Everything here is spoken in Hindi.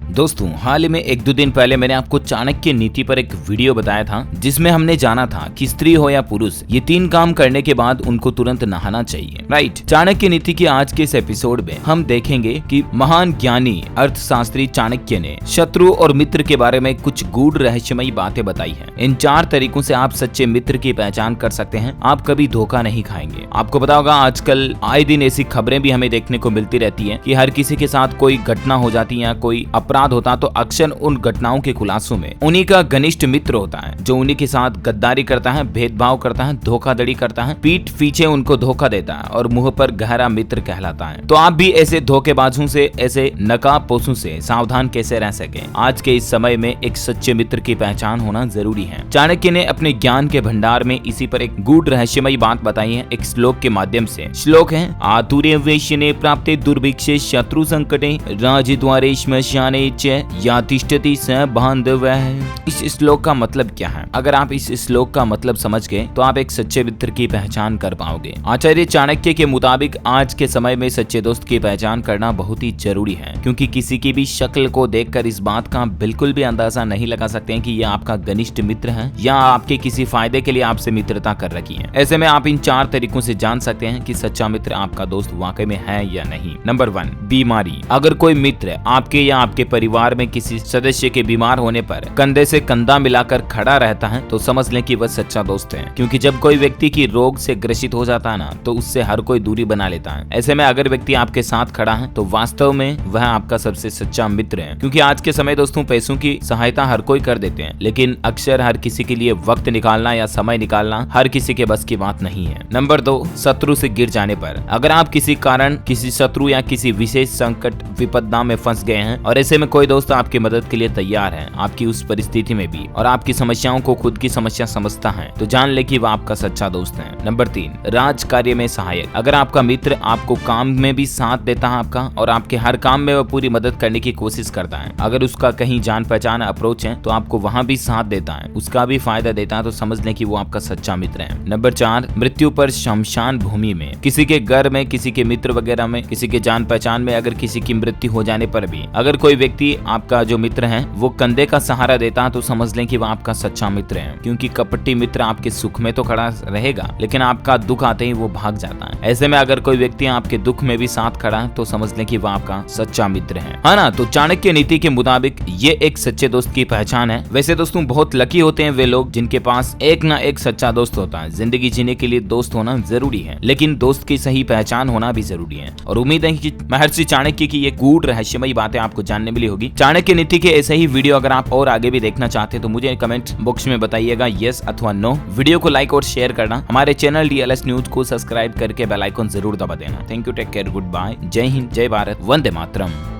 दोस्तों हाल ही में 1-2 दिन पहले मैंने आपको चाणक्य नीति पर एक वीडियो बताया था, जिसमें हमने जाना था कि स्त्री हो या पुरुष, ये 3 काम करने के बाद उनको तुरंत नहाना चाहिए, राइट। चाणक्य नीति की आज के इस एपिसोड में हम देखेंगे कि महान ज्ञानी अर्थशास्त्री चाणक्य ने शत्रु और मित्र के बारे में कुछ गूढ़ रहस्यमयी बातें बताई हैं। इन 4 तरीकों से आप सच्चे मित्र की पहचान कर सकते हैं। आप कभी धोखा नहीं खाएंगे। आपको पता होगा आजकल आए दिन ऐसी खबरें भी हमें देखने को मिलती रहती है कि हर किसी के साथ कोई घटना हो जाती है या कोई अपराध होता तो अक्सर उन घटनाओं के खुलासों में उन्हीं का घनिष्ठ मित्र होता है जो उन्हीं के साथ गद्दारी करता है, भेदभाव करता है, धोखाधड़ी करता है, पीठ पीछे उनको धोखा देता है और मुंह पर गहरा मित्र कहलाता है। तो आप भी ऐसे धोखेबाजों से, ऐसे नकाबपोशों से सावधान कैसे रह सके। आज के इस समय में एक सच्चे मित्र की पहचान होना जरूरी है। चाणक्य ने अपने ज्ञान के भंडार में इसी पर एक गूढ़ रहस्यमयी बात बताई है एक श्लोक के माध्यम से। श्लोक है आतुरे वैश्यने प्राप्ते दुर्भिक्षे शत्रु संकटे राजद्वारे श्मशाने च या तिष्ठति स बांधवः। इस श्लोक का मतलब क्या है? अगर आप इस श्लोक का मतलब समझ गए तो आप एक सच्चे मित्र की पहचान कर पाओगे। आचार्य चाणक्य के मुताबिक आज के समय में सच्चे दोस्त की पहचान करना बहुत ही जरूरी है, क्योंकि किसी की भी शक्ल को देखकर इस बात का बिल्कुल भी अंदाजा नहीं लगा सकते हैं कि यह आपका घनिष्ठ मित्र है या आपके किसी फायदे के लिए आपसे मित्रता कर रखी है। ऐसे में आप इन 4 तरीकों से जान सकते हैं कि सच्चा मित्र आपका दोस्त वाकई में है या नहीं। नंबर 1, बीमारी। अगर कोई मित्र आपके या आपके परिवार में किसी सदस्य के बीमार होने पर कंधे से कंधा मिलाकर खड़ा रहता है तो समझ लें कि वह सच्चा दोस्त है, क्योंकि जब कोई व्यक्ति की रोग से ग्रसित हो जाता है ना तो उससे हर कोई दूरी बना लेता है। ऐसे में अगर व्यक्ति आपके साथ खड़ा है तो वास्तव में वह आपका सबसे सच्चा मित्र है, क्योंकि आज के समय दोस्तों पैसों की सहायता हर कोई कर देते हैं, लेकिन अक्सर हर किसी के लिए वक्त निकालना या समय निकालना हर किसी के बस की बात नहीं है। नंबर 2, शत्रु से गिर जाने पर। अगर आप किसी कारण किसी शत्रु या किसी विशेष संकट विपदा में फंस गए हैं और ऐसे में कोई दोस्त आपकी मदद के लिए तैयार है, आपकी उस परिस्थिति में भी, और आपकी समस्याओं को खुद की समस्या समझता है, तो जान ले कि वह आपका सच्चा दोस्त है। नंबर 3, राज कार्य में सहायक। अगर आपका मित्र आपको काम में भी साथ देता है आपका और आपके हर काम में वह पूरी मदद करने की कोशिश करता है, अगर उसका कहीं जान पहचान अप्रोच है तो आपको वहां भी साथ देता है, उसका भी फायदा देता है, तो समझ लें कि वो आपका सच्चा मित्र है। नंबर 4, मृत्यु पर शमशान भूमि में। किसी के घर में, किसी के मित्र वगैरह में, किसी के जान पहचान में अगर किसी की मृत्यु हो जाने पर भी अगर कोई व्यक्ति आपका जो मित्र है वो कंधे का सहारा देता है तो समझ लें कि वह आपका सच्चा मित्र है, क्योंकि कपटी मित्र आपके सुख में तो खड़ा रहेगा लेकिन आपका दुख आते ही वो भाग जाता है। ऐसे में अगर कोई व्यक्ति आपके दुख में भी साथ खड़ा है तो समझ लें कि वह आपका सच्चा मित्र है ना। तो चाणक्य नीति के मुताबिक ये एक सच्चे दोस्त की पहचान है। वैसे दोस्तों बहुत लकी होते हैं वे लोग जिनके पास एक ना एक सच्चा दोस्त होता है। जिंदगी जीने के लिए दोस्त होना जरूरी है, लेकिन दोस्त की सही पहचान होना भी जरूरी है। और उम्मीद है कि महर्षि चाणक्य की ये गूढ़ रहस्यमयी बातें आपको जानने मिली होगी। चाणक्य नीति के ऐसे ही वीडियो अगर आप और आगे भी देखना चाहते हैं तो मुझे कमेंट बॉक्स में बताइएगा यस अथवा नो। वीडियो को लाइक और शेयर करना, हमारे चैनल DLS न्यूज को सब्सक्राइब करके बेल आइकन जरूर दबा देना। Thank you, take care, good bye, जय हिंद, जय भारत, वंदे मातरम।